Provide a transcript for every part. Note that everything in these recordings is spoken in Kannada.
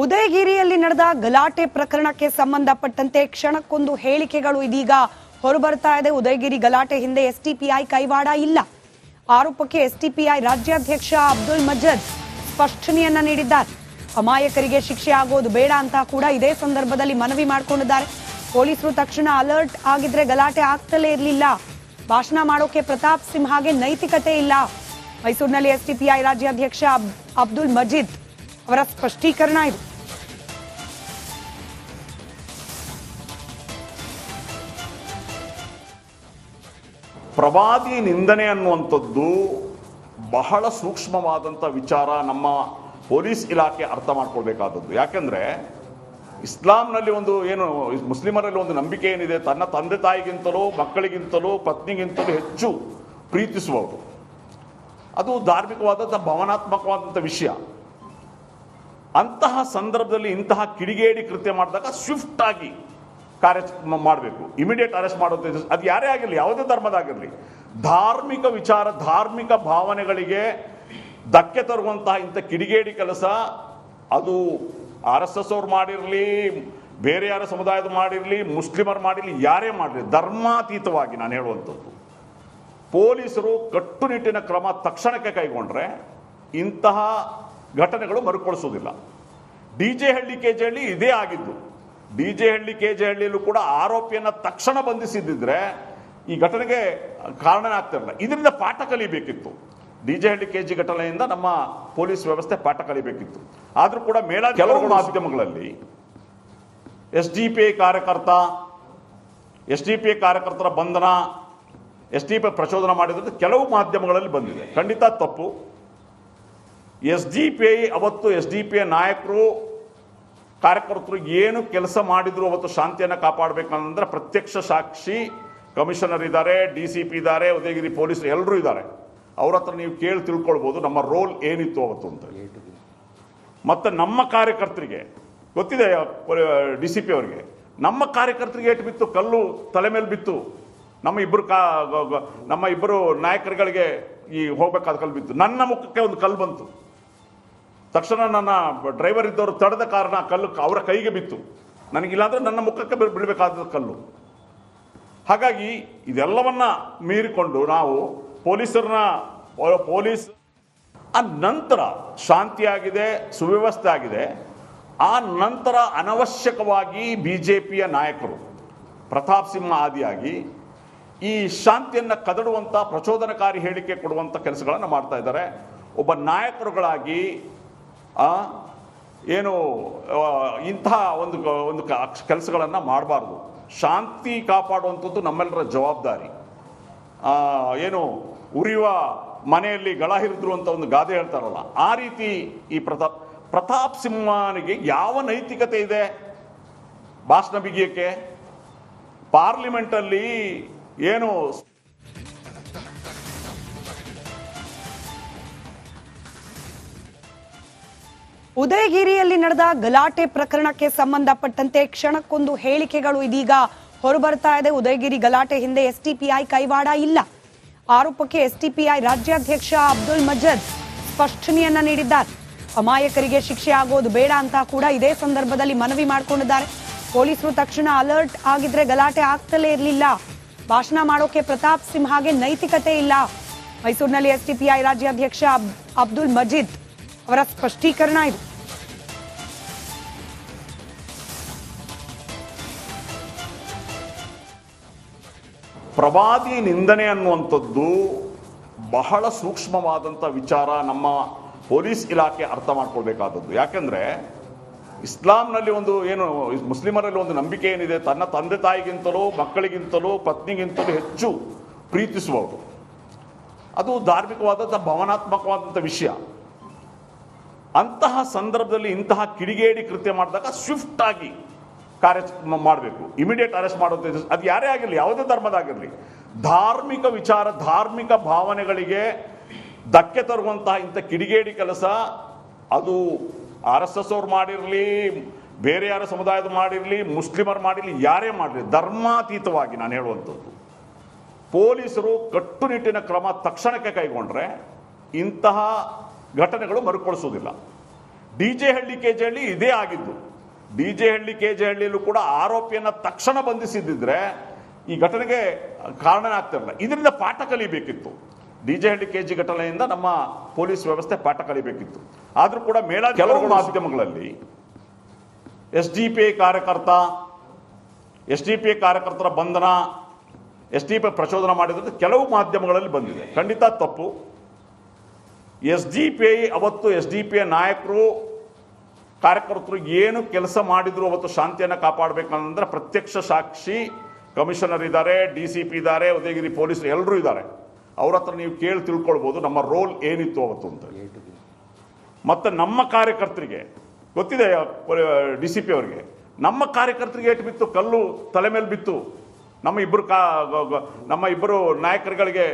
ಉದಯಗಿರಿಯಲ್ಲಿ ನಡೆದ ಗಲಾಟೆ ಪ್ರಕರಣಕ್ಕೆ ಸಂಬಂಧಪಟ್ಟಂತೆ ಕ್ಷಣಕ್ಕೊಂದು ಹೇಳಿಕೆಗಳು ಇದೀಗ ಹೊರಬರ್ತಾ ಇದೆ. ಉದಯಗಿರಿ ಗಲಾಟೆ ಹಿಂದೆ ಎಸ್ಡಿಪಿಐ ಕೈವಾಡ ಇಲ್ಲ. ಆರೋಪಕ್ಕೆ ಎಸ್ಡಿಪಿಐ ರಾಜ್ಯಾಧ್ಯಕ್ಷ ಅಬ್ದುಲ್ ಮಜೀದ್ ಸ್ಪಷ್ಟನೆಯನ್ನ ನೀಡಿದ್ದಾರೆ. ಅಮಾಯಕರಿಗೆ ಶಿಕ್ಷೆ ಆಗೋದು ಬೇಡ ಅಂತ ಕೂಡ ಇದೇ ಸಂದರ್ಭದಲ್ಲಿ ಮನವಿ ಮಾಡಿಕೊಂಡಿದ್ದಾರೆ. ಪೊಲೀಸರು ತಕ್ಷಣ ಅಲರ್ಟ್ ಆಗಿದ್ರೆ ಗಲಾಟೆ ಆಗ್ತಲೇ ಇರಲಿಲ್ಲ. ಭಾಷಣ ಮಾಡೋಕೆ ಪ್ರತಾಪ್ ಸಿಂಹಗೆ ನೈತಿಕತೆ ಇಲ್ಲ. ಮೈಸೂರಿನಲ್ಲಿ ಎಸ್ಡಿಪಿಐ ರಾಜ್ಯಾಧ್ಯಕ್ಷ ಅಬ್ದುಲ್ ಮಜೀದ್ ಅವರ ಸ್ಪಷ್ಟೀಕರಣ ಇದು. ಪ್ರವಾದಿ ನಿಂದನೆ ಅನ್ನುವಂಥದ್ದು ಬಹಳ ಸೂಕ್ಷ್ಮವಾದಂಥ ವಿಚಾರ. ನಮ್ಮ ಪೊಲೀಸ್ ಇಲಾಖೆ ಅರ್ಥ ಮಾಡ್ಕೊಳ್ಬೇಕಾದದ್ದು. ಯಾಕೆಂದರೆ ಇಸ್ಲಾಂನಲ್ಲಿ ಒಂದು ಏನು ಮುಸ್ಲಿಮರಲ್ಲಿ ಒಂದು ನಂಬಿಕೆ ಏನಿದೆ, ತನ್ನ ತಂದೆ ತಾಯಿಗಿಂತಲೂ ಮಕ್ಕಳಿಗಿಂತಲೂ ಪತ್ನಿಗಿಂತಲೂ ಹೆಚ್ಚು ಪ್ರೀತಿಸುವವರು. ಅದು ಧಾರ್ಮಿಕವಾದಂಥ ಭಾವನಾತ್ಮಕವಾದಂಥ ವಿಷಯ. ಅಂತಹ ಸಂದರ್ಭದಲ್ಲಿ ಇಂತಹ ಕಿಡಿಗೇಡಿ ಕೃತ್ಯ ಮಾಡಿದಾಗ ಸ್ವಿಫ್ಟ್ ಆಗಿ ಕಾರ್ಯ ಮಾಡಬೇಕು, ಇಮಿಡಿಯೇಟ್ ಅರೆಸ್ಟ್ ಮಾಡೋದು. ಅದು ಯಾರೇ ಆಗಿರಲಿ, ಯಾವುದೇ ಧರ್ಮದಾಗಿರಲಿ, ಧಾರ್ಮಿಕ ವಿಚಾರ, ಧಾರ್ಮಿಕ ಭಾವನೆಗಳಿಗೆ ಧಕ್ಕೆ ತರುವಂತಹ ಇಂಥ ಕಿಡಿಗೇಡಿ ಕೆಲಸ ಅದು RSS ಅವ್ರು ಮಾಡಿರಲಿ, ಬೇರೆ ಯಾರ ಸಮುದಾಯದ ಮಾಡಿರಲಿ, ಮುಸ್ಲಿಮರು ಮಾಡಿರಲಿ, ಯಾರೇ ಮಾಡಲಿ, ಧರ್ಮಾತೀತವಾಗಿ ನಾನು ಹೇಳುವಂಥದ್ದು ಪೊಲೀಸರು ಕಟ್ಟುನಿಟ್ಟಿನ ಕ್ರಮ ತಕ್ಷಣಕ್ಕೆ ಕೈಗೊಂಡ್ರೆ ಇಂತಹ ಘಟನೆಗಳು ಮರುಕಳಿಸೋದಿಲ್ಲ. DJ ಹಳ್ಳಿ KJ ಹಳ್ಳಿ ಇದೇ ಆಗಿದ್ದು. DJ ಹಳ್ಳಿ KJ ಹಳ್ಳಿಯಲ್ಲೂ ಕೂಡ ಆರೋಪಿಯನ್ನು ತಕ್ಷಣ ಬಂಧಿಸಿದ್ದಿದ್ರೆ ಈ ಘಟನೆಗೆ ಕಾರಣ ಆಗ್ತಿರಲಿಲ್ಲ. ಇದರಿಂದ ಪಾಠ ಕಲಿಬೇಕಿತ್ತು. DJ ಹಳ್ಳಿ KJ ಘಟನೆಯಿಂದ ನಮ್ಮ ಪೊಲೀಸ್ ವ್ಯವಸ್ಥೆ ಪಾಠ ಕಲಿಬೇಕಿತ್ತು. ಆದರೂ ಕೂಡ ಕೆಲವು ಮಾಧ್ಯಮಗಳಲ್ಲಿ SDPI ಕಾರ್ಯಕರ್ತರ ಬಂಧನ, SDPI ಪ್ರಚೋದನೆ ಮಾಡಿದ್ರೆ ಕೆಲವು ಮಾಧ್ಯಮಗಳಲ್ಲಿ ಬಂದಿದೆ. ಖಂಡಿತ ತಪ್ಪು. SDPI ಅವತ್ತು SDPI ನಾಯಕರು ಕಾರ್ಯಕರ್ತರು ಏನು ಕೆಲಸ ಮಾಡಿದ್ರು ಅವತ್ತು ಶಾಂತಿಯನ್ನು ಕಾಪಾಡಬೇಕಂದ್ರೆ ಪ್ರತ್ಯಕ್ಷ ಸಾಕ್ಷಿ ಕಮಿಷನರ್ ಇದ್ದಾರೆ, DCP ಇದ್ದಾರೆ, ಉದಯಗಿರಿ ಪೊಲೀಸರು ಎಲ್ಲರೂ ಇದ್ದಾರೆ. ಅವ್ರ ಹತ್ರ ನೀವು ಕೇಳಿ ತಿಳ್ಕೊಳ್ಬೋದು ನಮ್ಮ ರೋಲ್ ಏನಿತ್ತು ಅವತ್ತು ಅಂತ. ಮತ್ತು ನಮ್ಮ ಕಾರ್ಯಕರ್ತರಿಗೆ ಗೊತ್ತಿದೆ, DCP ಅವರಿಗೆ ನಮ್ಮ ಕಾರ್ಯಕರ್ತರಿಗೆ ಏಟು ಬಿತ್ತು, ಕಲ್ಲು ತಲೆ ಮೇಲೆ ಬಿತ್ತು. ನಮ್ಮ ಇಬ್ಬರು ನಾಯಕರುಗಳಿಗೆ ಈ ಹೋಗ್ಬೇಕಾದ ಕಲ್ಲು ಬಿತ್ತು. ನನ್ನ ಮುಖಕ್ಕೆ ಒಂದು ಕಲ್ಲು ಬಂತು. ತಕ್ಷಣ ನನ್ನ ಡ್ರೈವರ್ ಇದ್ದವರು ತಡೆದ ಕಾರಣ ಕಲ್ಲು ಅವರ ಕೈಗೆ ಬಿತ್ತು. ನನಗಿಲ್ಲಾಂದರೆ ನನ್ನ ಮುಖಕ್ಕೆ ಬೀಳಬೇಕಾದ ಕಲ್ಲು. ಹಾಗಾಗಿ ಇದೆಲ್ಲವನ್ನ ಮೀರಿಕೊಂಡು ನಾವು ಪೊಲೀಸ್ ಆ ನಂತರ ಶಾಂತಿಯಾಗಿದೆ, ಸುವ್ಯವಸ್ಥೆ ಆಗಿದೆ. ಆ ನಂತರ ಅನವಶ್ಯಕವಾಗಿ BJPಯ ನಾಯಕರು ಪ್ರತಾಪ್ ಸಿಂಹ ಆದಿಯಾಗಿ ಈ ಶಾಂತಿಯನ್ನು ಕದಡುವಂಥ ಪ್ರಚೋದನಕಾರಿ ಹೇಳಿಕೆ ಕೊಡುವಂಥ ಕೆಲಸಗಳನ್ನು ಮಾಡ್ತಾ ಇದ್ದಾರೆ. ಒಬ್ಬ ನಾಯಕರುಗಳಾಗಿ ಏನು ಇಂತಹ ಒಂದು ಕೆಲಸಗಳನ್ನು ಮಾಡಬಾರ್ದು. ಶಾಂತಿ ಕಾಪಾಡುವಂಥದ್ದು ನಮ್ಮೆಲ್ಲರ ಜವಾಬ್ದಾರಿ. ಏನು ಉರಿಯುವ ಮನೆಯಲ್ಲಿ ಗಳ ಹಿರಿದ್ರು ಅಂತ ಒಂದು ಗಾದೆ ಹೇಳ್ತಾರಲ್ಲ, ಆ ರೀತಿ ಈ ಪ್ರತಾಪ್ ಸಿಂಹನಿಗೆ ಯಾವ ನೈತಿಕತೆ ಇದೆ ಭಾಷಣ ಬಿಗಿಯಕ್ಕೆ? ಪಾರ್ಲಿಮೆಂಟಲ್ಲಿ ಏನು ಉದಯಗಿರಿಯಲ್ಲಿ ನಡೆದ ಗಲಾಟೆ ಪ್ರಕರಣಕ್ಕೆ ಸಂಬಂಧಪಟ್ಟಂತೆ ಕ್ಷಣಕ್ಕೊಂದು ಹೇಳಿಕೆಗಳು ಇದೀಗ ಹೊರಬರ್ತಾ ಇದೆ. ಉದಯಗಿರಿ ಗಲಾಟೆ ಹಿಂದೆ ಎಸ್ಡಿಪಿಐ ಕೈವಾಡ ಇಲ್ಲ. ಆರೋಪಕ್ಕೆ ಎಸ್ಡಿಪಿಐ ರಾಜ್ಯಾಧ್ಯಕ್ಷ ಅಬ್ದುಲ್ ಮಜೀದ್ ಸ್ಪಷ್ಟನೆಯನ್ನ ನೀಡಿದ್ದಾರೆ. ಅಮಾಯಕರಿಗೆ ಶಿಕ್ಷೆ ಆಗೋದು ಬೇಡ ಅಂತ ಕೂಡ ಇದೇ ಸಂದರ್ಭದಲ್ಲಿ ಮನವಿ ಮಾಡಿಕೊಂಡಿದ್ದಾರೆ. ಪೊಲೀಸರು ತಕ್ಷಣ ಅಲರ್ಟ್ ಆಗಿದ್ರೆ ಗಲಾಟೆ ಆಗ್ತಲೇ ಇರಲಿಲ್ಲ. ಭಾಷಣ ಮಾಡೋಕೆ ಪ್ರತಾಪ್ ಸಿಂಹಗೆ ನೈತಿಕತೆ ಇಲ್ಲ. ಮೈಸೂರಿನಲ್ಲಿ ಎಸ್ಡಿಪಿಐ ರಾಜ್ಯಾಧ್ಯಕ್ಷ ಅಬ್ದುಲ್ ಮಜೀದ್ ಅವರ ಸ್ಪಷ್ಟೀಕರಣ ಇದು. ಪ್ರವಾದಿ ನಿಂದನೆ ಅನ್ನುವಂಥದ್ದು ಬಹಳ ಸೂಕ್ಷ್ಮವಾದಂಥ ವಿಚಾರ. ನಮ್ಮ ಪೊಲೀಸ್ ಇಲಾಖೆ ಅರ್ಥ ಮಾಡ್ಕೊಳ್ಬೇಕಾದದ್ದು. ಯಾಕೆಂದರೆ ಇಸ್ಲಾಂನಲ್ಲಿ ಒಂದು ಏನು ಮುಸ್ಲಿಮರಲ್ಲಿ ಒಂದು ನಂಬಿಕೆ ಏನಿದೆ, ತನ್ನ ತಂದೆ ತಾಯಿಗಿಂತಲೂ ಮಕ್ಕಳಿಗಿಂತಲೂ ಪತ್ನಿಗಿಂತಲೂ ಹೆಚ್ಚು ಪ್ರೀತಿಸುವವರು. ಅದು ಧಾರ್ಮಿಕವಾದಂಥ ಭಾವನಾತ್ಮಕವಾದಂಥ ವಿಷಯ. ಅಂತಹ ಸಂದರ್ಭದಲ್ಲಿ ಇಂತಹ ಕಿಡಿಗೇಡಿ ಕೃತ್ಯ ಮಾಡಿದಾಗ ಸ್ವಿಫ್ಟ್ ಆಗಿ ಕಾರ್ಯ ಮಾಡಬೇಕು, ಇಮಿಡಿಯೇಟ್ ಅರೆಸ್ಟ್ ಮಾಡೋದು. ಅದು ಯಾರೇ ಆಗಿರಲಿ, ಯಾವುದೇ ಧರ್ಮದಾಗಿರಲಿ, ಧಾರ್ಮಿಕ ವಿಚಾರ, ಧಾರ್ಮಿಕ ಭಾವನೆಗಳಿಗೆ ಧಕ್ಕೆ ತರುವಂತಹ ಇಂಥ ಕಿಡಿಗೇಡಿ ಕೆಲಸ ಅದು RSS ಅವ್ರು ಮಾಡಿರಲಿ, ಬೇರೆ ಯಾರ ಸಮುದಾಯದ ಮಾಡಿರಲಿ, ಮುಸ್ಲಿಮರು ಮಾಡಿರಲಿ, ಯಾರೇ ಮಾಡಲಿ, ಧರ್ಮಾತೀತವಾಗಿ ನಾನು ಹೇಳುವಂಥದ್ದು ಪೊಲೀಸರು ಕಟ್ಟುನಿಟ್ಟಿನ ಕ್ರಮ ತಕ್ಷಣಕ್ಕೆ ಕೈಗೊಂಡ್ರೆ ಇಂತಹ ಘಟನೆಗಳು ಮರುಕಳಿಸೋದಿಲ್ಲ. DJ ಹಳ್ಳಿ KJ ಹಳ್ಳಿ ಇದೇ ಆಗಿದ್ದು. DJ ಹಳ್ಳಿ KJ ಹಳ್ಳಿಯಲ್ಲೂ ಕೂಡ ಆರೋಪಿಯನ್ನ ತಕ್ಷಣ ಬಂಧಿಸಿದ್ದಿದ್ರೆ ಈ ಘಟನೆಗೆ ಕಾರಣ ಆಗ್ತಿರಲಿಲ್ಲ. ಇದರಿಂದ ಪಾಠ ಕಲಿಬೇಕಿತ್ತು. DJ ಹಳ್ಳಿ KJ ಘಟನೆಯಿಂದ ನಮ್ಮ ಪೊಲೀಸ್ ವ್ಯವಸ್ಥೆ ಪಾಠ ಕಲಿಬೇಕಿತ್ತು. ಆದರೂ ಕೂಡ ಕೆಲವು ಮಾಧ್ಯಮಗಳಲ್ಲಿ SDPI ಕಾರ್ಯಕರ್ತರ ಬಂಧನ, SDPI ಪ್ರಚೋದನೆ ಮಾಡಿದ್ರೆ ಕೆಲವು ಮಾಧ್ಯಮಗಳಲ್ಲಿ ಬಂದಿದೆ. ಖಂಡಿತ ತಪ್ಪು. SDPI ಅವತ್ತು SDPI ನಾಯಕರು ಕಾರ್ಯಕರ್ತರು ಏನು ಕೆಲಸ ಮಾಡಿದ್ರು ಅವತ್ತು ಶಾಂತಿಯನ್ನು ಕಾಪಾಡಬೇಕಂದ್ರೆ ಪ್ರತ್ಯಕ್ಷ ಸಾಕ್ಷಿ ಕಮಿಷನರ್ ಇದ್ದಾರೆ, DCP ಇದ್ದಾರೆ, ಉದಯಗಿರಿ ಪೊಲೀಸ್ ಎಲ್ಲರೂ ಇದ್ದಾರೆ. ಅವ್ರ ಹತ್ರ ನೀವು ಕೇಳಿ ತಿಳ್ಕೊಳ್ಬೋದು ನಮ್ಮ ರೋಲ್ ಏನಿತ್ತು ಅವತ್ತು ಅಂತ. ಮತ್ತು ನಮ್ಮ ಕಾರ್ಯಕರ್ತರಿಗೆ ಗೊತ್ತಿದೆ, DCP ಅವರಿಗೆ ನಮ್ಮ ಕಾರ್ಯಕರ್ತರಿಗೆ ಏಟು ಬಿತ್ತು, ಕಲ್ಲು ತಲೆ ಮೇಲೆ ಬಿತ್ತು. ನಮ್ಮ ಇಬ್ಬರು ನಾಯಕರುಗಳಿಗೆ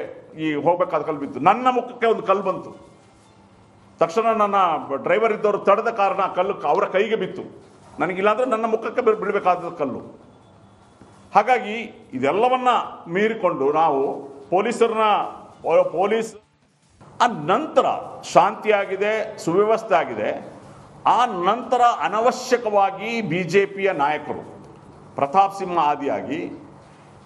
ಈ ಹೋಗ್ಬೇಕಾದ ಕಲ್ಲು ಬಿತ್ತು. ನನ್ನ ಮುಖಕ್ಕೆ ಒಂದು ಕಲ್ಲು ಬಂತು. ತಕ್ಷಣ ನನ್ನ ಡ್ರೈವರ್ ಇದ್ದವರು ತಡೆದ ಕಾರಣ ಕಲ್ಲು ಅವರ ಕೈಗೆ ಬಿತ್ತು. ನನಗಿಲ್ಲಾಂದ್ರೆ ನನ್ನ ಮುಖಕ್ಕೆ ಬೀಳಬೇಕಾದ ಕಲ್ಲು. ಹಾಗಾಗಿ ಇದೆಲ್ಲವನ್ನ ಮೀರಿಕೊಂಡು ನಾವು ಪೊಲೀಸ್ ಆ ನಂತರ ಶಾಂತಿಯಾಗಿದೆ, ಸುವ್ಯವಸ್ಥೆ ಆಗಿದೆ. ಆ ನಂತರ ಅನವಶ್ಯಕವಾಗಿ BJPಯ ನಾಯಕರು ಪ್ರತಾಪ್ ಸಿಂಹ ಆದಿಯಾಗಿ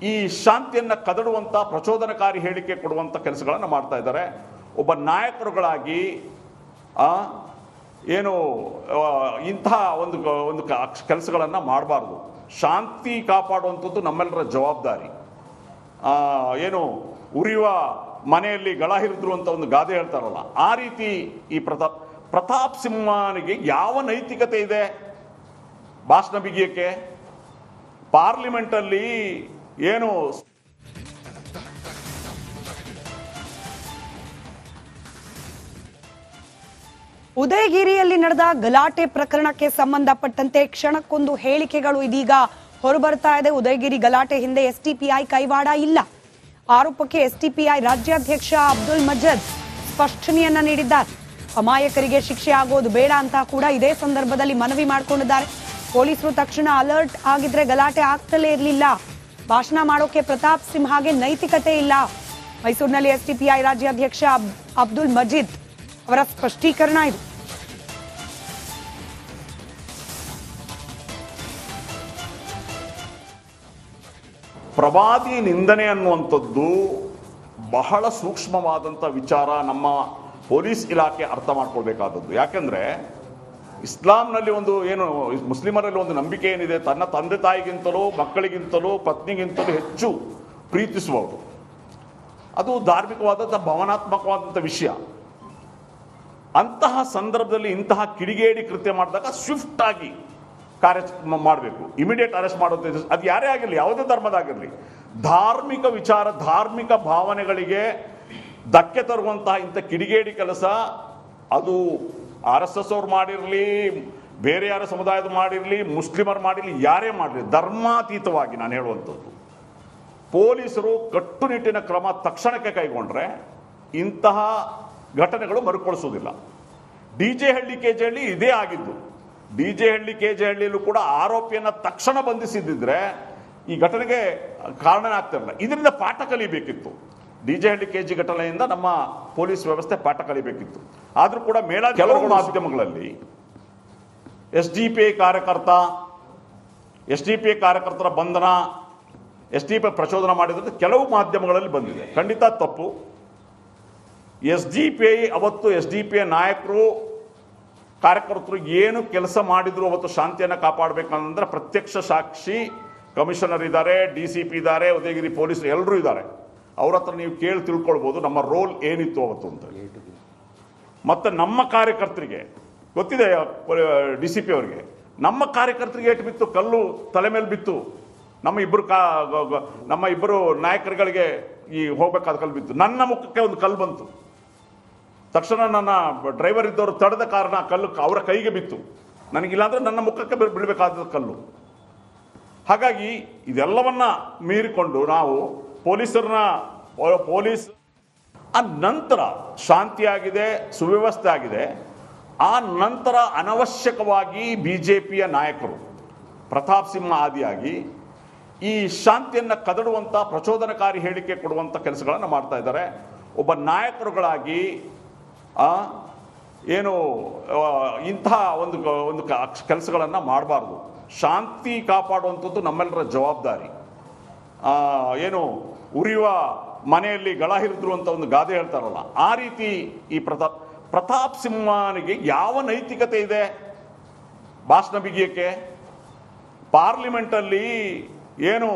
ಈ ಶಾಂತಿಯನ್ನು ಕದಡುವಂಥ ಪ್ರಚೋದನಕಾರಿ ಹೇಳಿಕೆ ಕೊಡುವಂಥ ಕೆಲಸಗಳನ್ನು ಮಾಡ್ತಾ ಇದ್ದಾರೆ. ಒಬ್ಬ ನಾಯಕರುಗಳಾಗಿ ಏನು ಇಂತಹ ಒಂದು ಕೆಲಸಗಳನ್ನು ಮಾಡಬಾರ್ದು. ಶಾಂತಿ ಕಾಪಾಡುವಂಥದ್ದು ನಮ್ಮೆಲ್ಲರ ಜವಾಬ್ದಾರಿ. ಏನು ಉರಿಯುವ ಮನೆಯಲ್ಲಿ ಗಳ ಹಿರಿದ್ರು ಅಂತ ಒಂದು ಗಾದೆ ಹೇಳ್ತಾರಲ್ಲ, ಆ ರೀತಿ ಈ ಪ್ರತಾಪ್ ಸಿಂಹನಿಗೆ ಯಾವ ನೈತಿಕತೆ ಇದೆ ಭಾಷಣ ಬಿಗಿಯಕ್ಕೆ? ಪಾರ್ಲಿಮೆಂಟಲ್ಲಿ ಏನು ಉದಯಗಿರಿಯಲ್ಲಿ ನಡೆದ ಗಲಾಟೆ ಪ್ರಕರಣಕ್ಕೆ ಸಂಬಂಧಪಟ್ಟಂತೆ ಕ್ಷಣಕ್ಕೊಂದು ಹೇಳಿಕೆಗಳು ಇದೀಗ ಹೊರಬರ್ತಾ ಇದೆ. ಉದಯಗಿರಿ ಗಲಾಟೆ ಹಿಂದೆ STPI ಕೈವಾಡ ಇಲ್ಲ. ಆರೋಪಕ್ಕೆ STPI ರಾಜ್ಯಾಧ್ಯಕ್ಷ ಅಬ್ದುಲ್ ಮಜೀದ್ ಸ್ಪಷ್ಟನೆಯನ್ನ ನೀಡಿದ್ದಾರೆ. ಅಮಾಯಕರಿಗೆ ಶಿಕ್ಷೆ ಆಗೋದು ಬೇಡ ಅಂತ ಕೂಡ ಇದೇ ಸಂದರ್ಭದಲ್ಲಿ ಮನವಿ ಮಾಡಿಕೊಂಡಿದ್ದಾರೆ. ಪೊಲೀಸರು ತಕ್ಷಣ ಅಲರ್ಟ್ ಆಗಿದ್ರೆ ಗಲಾಟೆ ಆಗ್ತಲೇ ಇರಲಿಲ್ಲ. ಭಾಷಣ ಮಾಡೋಕೆ ಪ್ರತಾಪ್ ಸಿಂಹಗೆ ನೈತಿಕತೆ ಇಲ್ಲ. ಮೈಸೂರಿನಲ್ಲಿ STPI ರಾಜ್ಯಾಧ್ಯಕ್ಷ ಅಬ್ದುಲ್ ಮಜೀದ್ ಅವರ ಸ್ಪಷ್ಟೀಕರಣ ಇದು. ಪ್ರವಾದಿ ನಿಂದನೆ ಅನ್ನುವಂಥದ್ದು ಬಹಳ ಸೂಕ್ಷ್ಮವಾದಂಥ ವಿಚಾರ. ನಮ್ಮ ಪೊಲೀಸ್ ಇಲಾಖೆ ಅರ್ಥ ಮಾಡ್ಕೊಳ್ಬೇಕಾದದ್ದು. ಯಾಕೆಂದರೆ ಇಸ್ಲಾಂನಲ್ಲಿ ಮುಸ್ಲಿಮರಲ್ಲಿ ಒಂದು ನಂಬಿಕೆ ಏನಿದೆ, ತನ್ನ ತಂದೆ ತಾಯಿಗಿಂತಲೂ ಮಕ್ಕಳಿಗಿಂತಲೂ ಪತ್ನಿಗಿಂತಲೂ ಹೆಚ್ಚು ಪ್ರೀತಿಸುವವರು. ಅದು ಧಾರ್ಮಿಕವಾದಂಥ ಭಾವನಾತ್ಮಕವಾದಂಥ ವಿಷಯ. ಅಂತಹ ಸಂದರ್ಭದಲ್ಲಿ ಇಂತಹ ಕಿಡಿಗೇಡಿ ಕೃತ್ಯ ಮಾಡಿದಾಗ ಸ್ವಿಫ್ಟ್ ಆಗಿ ಮಾಡಬೇಕು, ಇಮಿಡಿಯೇಟ್ ಅರೆಸ್ಟ್ ಮಾಡೋದು. ಅದು ಯಾರೇ ಆಗಿರಲಿ, ಯಾವುದೇ ಧರ್ಮದಾಗಿರಲಿ, ಧಾರ್ಮಿಕ ವಿಚಾರ, ಧಾರ್ಮಿಕ ಭಾವನೆಗಳಿಗೆ ಧಕ್ಕೆ ತರುವಂತಹ ಇಂಥ ಕಿಡಿಗೇಡಿ ಕೆಲಸ ಅದು RSS ಅವ್ರು ಮಾಡಿರಲಿ, ಬೇರೆ ಯಾರ ಸಮುದಾಯದ ಮಾಡಿರಲಿ, ಮುಸ್ಲಿಮರು ಮಾಡಿರಲಿ, ಯಾರೇ ಮಾಡಲಿ, ಧರ್ಮಾತೀತವಾಗಿ ನಾನು ಹೇಳುವಂಥದ್ದು ಪೊಲೀಸರು ಕಟ್ಟುನಿಟ್ಟಿನ ಕ್ರಮ ತಕ್ಷಣಕ್ಕೆ ಕೈಗೊಂಡ್ರೆ ಇಂತಹ ಘಟನೆಗಳು ಮರುಕಳಿಸೋದಿಲ್ಲ. DJ ಹಳ್ಳಿ KJ ಹಳ್ಳಿ ಇದೇ ಆಗಿದ್ದು. DJ ಹಳ್ಳಿ KJ ಹಳ್ಳಿಯಲ್ಲೂ ಕೂಡ ಆರೋಪಿಯನ್ನ ತಕ್ಷಣ ಬಂಧಿಸಿದ್ದಿದ್ರೆ ಈ ಘಟನೆಗೆ ಕಾರಣ ಆಗ್ತಿರಲಿಲ್ಲ. ಇದರಿಂದ ಪಾಠ ಕಲಿಬೇಕಿತ್ತು. DJ ಹಳ್ಳಿ KJ ಘಟನೆಯಿಂದ ನಮ್ಮ ಪೊಲೀಸ್ ವ್ಯವಸ್ಥೆ ಪಾಠ ಕಲಿಬೇಕಿತ್ತು. ಆದರೂ ಕೂಡ ಕೆಲವು ಮಾಧ್ಯಮಗಳಲ್ಲಿ SDPI ಕಾರ್ಯಕರ್ತರ ಬಂಧನ, SDPI ಪ್ರಚೋದನೆ ಮಾಡಿದ್ರೆ ಕೆಲವು ಮಾಧ್ಯಮಗಳಲ್ಲಿ ಬಂದಿದೆ. ಖಂಡಿತ ತಪ್ಪು. SDPI ಅವತ್ತು SDPI ನಾಯಕರು ಕಾರ್ಯಕರ್ತರು ಏನು ಕೆಲಸ ಮಾಡಿದ್ರು ಅವತ್ತು ಶಾಂತಿಯನ್ನು ಕಾಪಾಡಬೇಕಂದ್ರೆ ಪ್ರತ್ಯಕ್ಷ ಸಾಕ್ಷಿ ಕಮಿಷನರ್ ಇದ್ದಾರೆ, DCP ಇದ್ದಾರೆ, ಉದಯಗಿರಿ ಪೊಲೀಸ್ ಎಲ್ಲರೂ ಇದ್ದಾರೆ. ಅವ್ರ ಹತ್ರ ನೀವು ಕೇಳಿ ತಿಳ್ಕೊಳ್ಬೋದು ನಮ್ಮ ರೋಲ್ ಏನಿತ್ತು ಅವತ್ತು ಅಂತ. ಮತ್ತು ನಮ್ಮ ಕಾರ್ಯಕರ್ತರಿಗೆ ಗೊತ್ತಿದೆ, DCP ಅವರಿಗೆ ನಮ್ಮ ಕಾರ್ಯಕರ್ತರಿಗೆ ಏಟು ಬಿತ್ತು, ಕಲ್ಲು ತಲೆ ಮೇಲೆ ಬಿತ್ತು. ನಮ್ಮ ಇಬ್ಬರು ನಾಯಕರುಗಳಿಗೆ ಈ ಹೋಗ್ಬೇಕಾದ ಕಲ್ಲು ಬಿತ್ತು. ನನ್ನ ಮುಖಕ್ಕೆ ಒಂದು ಕಲ್ಲು ಬಂತು. ತಕ್ಷಣ ನನ್ನ ಡ್ರೈವರ್ ಇದ್ದವರು ತಡೆದ ಕಾರಣ ಕಲ್ಲು ಅವರ ಕೈಗೆ ಬಿತ್ತು. ನನಗಿಲ್ಲಾಂದ್ರೆ ನನ್ನ ಮುಖಕ್ಕೆ ಬೀಳಬೇಕಾದ ಕಲ್ಲು. ಹಾಗಾಗಿ ಇದೆಲ್ಲವನ್ನ ಮೀರಿಕೊಂಡು ನಾವು ಪೊಲೀಸ್ ಆ ನಂತರ ಶಾಂತಿಯಾಗಿದೆ, ಸುವ್ಯವಸ್ಥೆ ಆಗಿದೆ. ಆ ನಂತರ ಅನವಶ್ಯಕವಾಗಿ BJPಯ ನಾಯಕರು ಪ್ರತಾಪ್ ಸಿಂಹ ಆದಿಯಾಗಿ ಈ ಶಾಂತಿಯನ್ನು ಕದಡುವಂಥ ಪ್ರಚೋದನಕಾರಿ ಹೇಳಿಕೆ ಕೊಡುವಂಥ ಕೆಲಸಗಳನ್ನು ಮಾಡ್ತಾ ಇದ್ದಾರೆ. ಒಬ್ಬ ನಾಯಕರುಗಳಾಗಿ ಏನು ಇಂತಹ ಒಂದು ಕೆಲಸಗಳನ್ನು ಮಾಡಬಾರ್ದು. ಶಾಂತಿ ಕಾಪಾಡುವಂಥದ್ದು ನಮ್ಮೆಲ್ಲರ ಜವಾಬ್ದಾರಿ. ಏನು ಉರಿಯುವ ಮನೆಯಲ್ಲಿ ಗಳ ಹಿರಿದ್ರು ಅಂತ ಒಂದು ಗಾದೆ ಹೇಳ್ತಾರಲ್ಲ, ಆ ರೀತಿ ಈ ಪ್ರತಾಪ್ ಸಿಂಹನಿಗೆ ಯಾವ ನೈತಿಕತೆ ಇದೆ ಭಾಷಣ ಬಿಗಿಯಕ್ಕೆ? ಪಾರ್ಲಿಮೆಂಟಲ್ಲಿ ಏನು